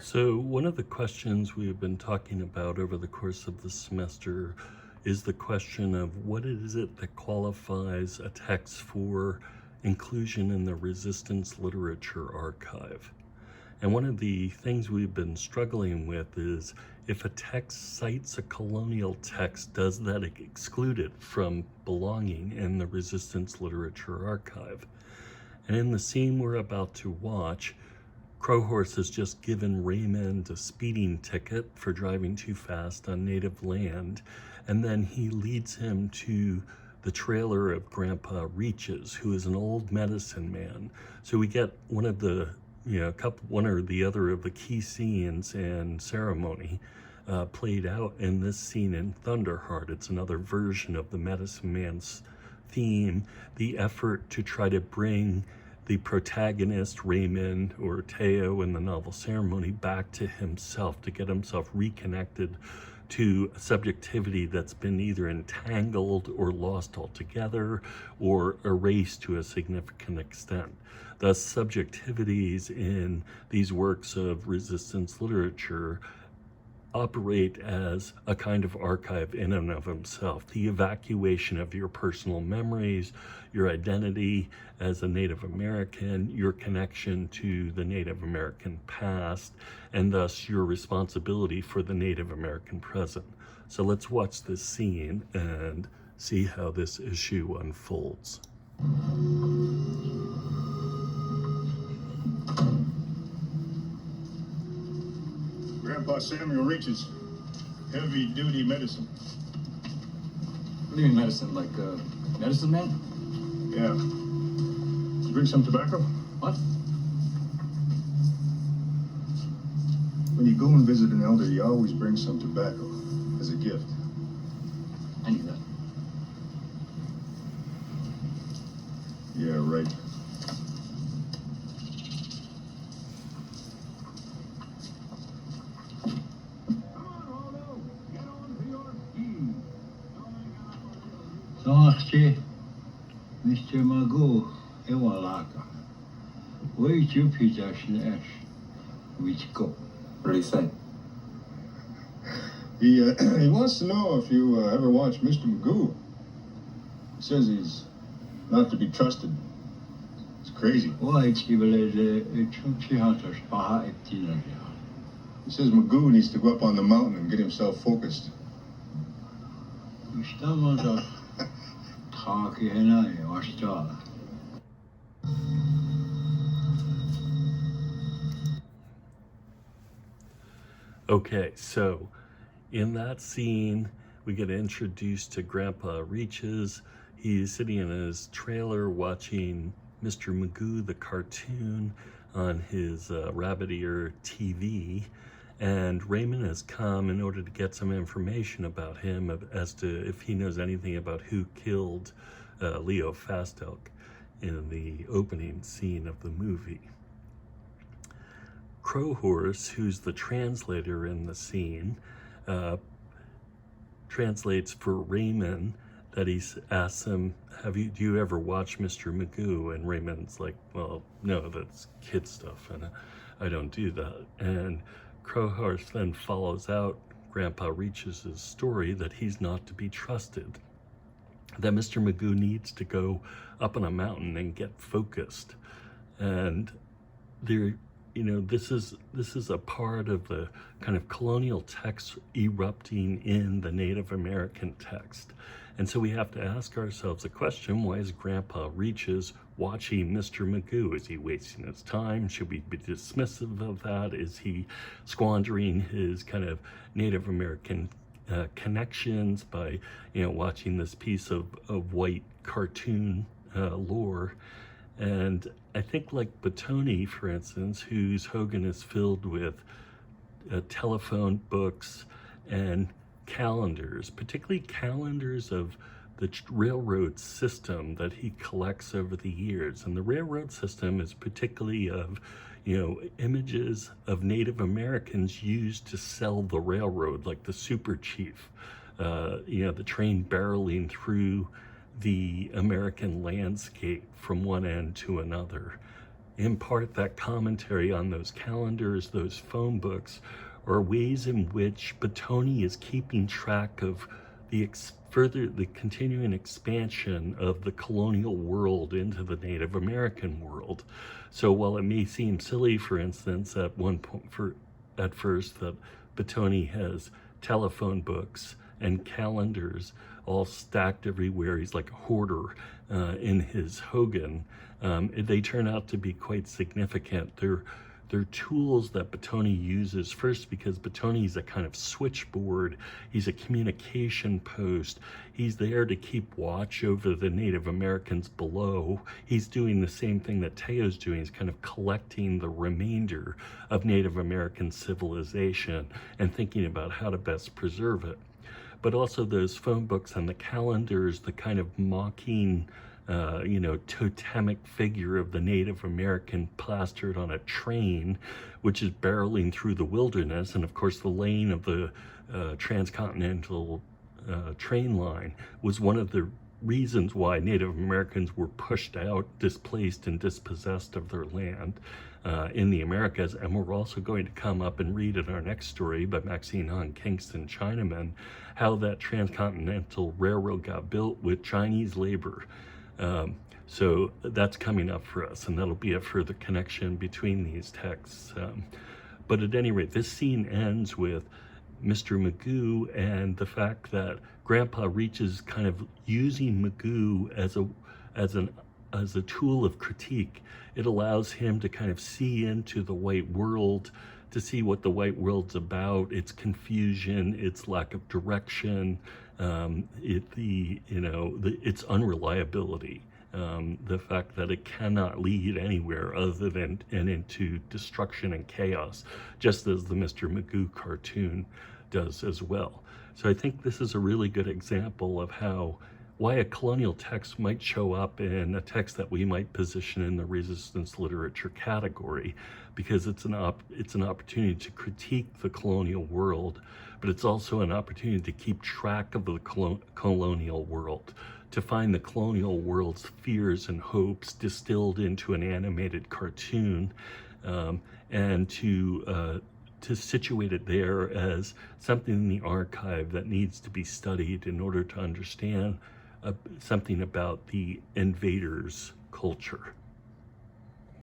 So one of the questions we have been talking about over the course of the semester is the question of what is it that qualifies a text for inclusion in the Resistance Literature Archive. And one of the things we've been struggling with is if a text cites a colonial text, does that exclude it from belonging in the Resistance Literature Archive? And in the scene we're about to watch, Crowhorse has just given Raymond a speeding ticket for driving too fast on native land, and then he leads him to the trailer of Grandpa Reaches, who is an old medicine man. So we get one of the, one or the other of the key scenes and ceremony played out in this scene in Thunderheart. It's another version of the medicine man's theme, the effort to try to bring the protagonist, Raymond, or Teo in the novel Ceremony, back to himself, to get himself reconnected to a subjectivity that's been either entangled or lost altogether or erased to a significant extent. Thus, subjectivities in these works of resistance literature operate as a kind of archive in and of himself. The evacuation of your personal memories, your identity as a Native American, your connection to the Native American past, and thus your responsibility for the Native American present. So let's watch this scene and see how this issue unfolds. Grandpa Samuel Reaches heavy-duty medicine. What do you mean medicine? Like medicine man? Yeah. Did you bring some tobacco? What? When you go and visit an elder, you always bring some tobacco as a gift. I knew that. Yeah, right. Sorte, Mr. Magoo, Ewalaka. Wait your possession ash. Which go. What did he say? He wants to know if you ever watched Mr. Magoo. He says he's not to be trusted. It's crazy. Why Chibele Chunchi Hunters Baha Eptina? He says Magoo needs to go up on the mountain and get himself focused. Estamos talking and I watched all. Okay, so in that scene, we get introduced to Grandpa Reaches. He's sitting in his trailer watching Mr. Magoo, the cartoon, on his rabbit ear TV. And Raymond has come in order to get some information about him as to if he knows anything about who killed Leo Fastelk in the opening scene of the movie. Crowhorse, who's the translator in the scene, translates for Raymond that he asks him, do you ever watch Mr. Magoo? And Raymond's like, well, no, that's kid stuff, and I don't do that. And Crowhorse then follows out Grandpa Reaches' story that he's not to be trusted, that Mr. Magoo needs to go up on a mountain and get focused. And there, this is a part of the kind of colonial text erupting in the Native American text. And so we have to ask ourselves a question: why is Grandpa Reaches watching Mr. Magoo? Is he wasting his time? Should we be dismissive of that? Is he squandering his kind of Native American connections by, watching this piece of white cartoon lore? And I think like Batoni, for instance, whose Hogan is filled with telephone books and calendars, particularly calendars of the railroad system that he collects over the years. And the railroad system is particularly of, images of Native Americans used to sell the railroad, like the super chief, the train barreling through the American landscape from one end to another. in part that commentary on those calendars, those phone books, are ways in which Batoni is keeping track of the continuing expansion of the colonial world into the Native American world. So while it may seem silly, for instance, at first that Batoni has telephone books and calendars all stacked everywhere, he's like a hoarder in his Hogan, they turn out to be quite significant. They're tools that Batoni uses, first because Batoni's a kind of switchboard, he's a communication post, he's there to keep watch over the Native Americans below. He's doing the same thing that Teo's doing, he's kind of collecting the remainder of Native American civilization and thinking about how to best preserve it. But also those phone books and the calendars, the kind of mocking totemic figure of the Native American plastered on a train, which is barreling through the wilderness. And of course, the lane of the transcontinental train line was one of the reasons why Native Americans were pushed out, displaced, and dispossessed of their land in the Americas. And we're also going to come up and read in our next story by Maxine Hung Kingston Chinaman how that transcontinental railroad got built with Chinese labor. So that's coming up for us, and that'll be a further connection between these texts. But at any rate, this scene ends with Mr. Magoo and the fact that Grandpa reaches kind of using Magoo as a tool of critique. It allows him to kind of see into the white world, to see what the white world's about, its confusion, its lack of direction, its unreliability, the fact that it cannot lead anywhere other than into destruction and chaos, just as the Mr. Magoo cartoon does as well. So I think this is a really good example of why a colonial text might show up in a text that we might position in the resistance literature category, because it's an opportunity to critique the colonial world, but it's also an opportunity to keep track of the colonial world, to find the colonial world's fears and hopes distilled into an animated cartoon, and to situate it there as something in the archive that needs to be studied in order to understand something about the invaders' culture.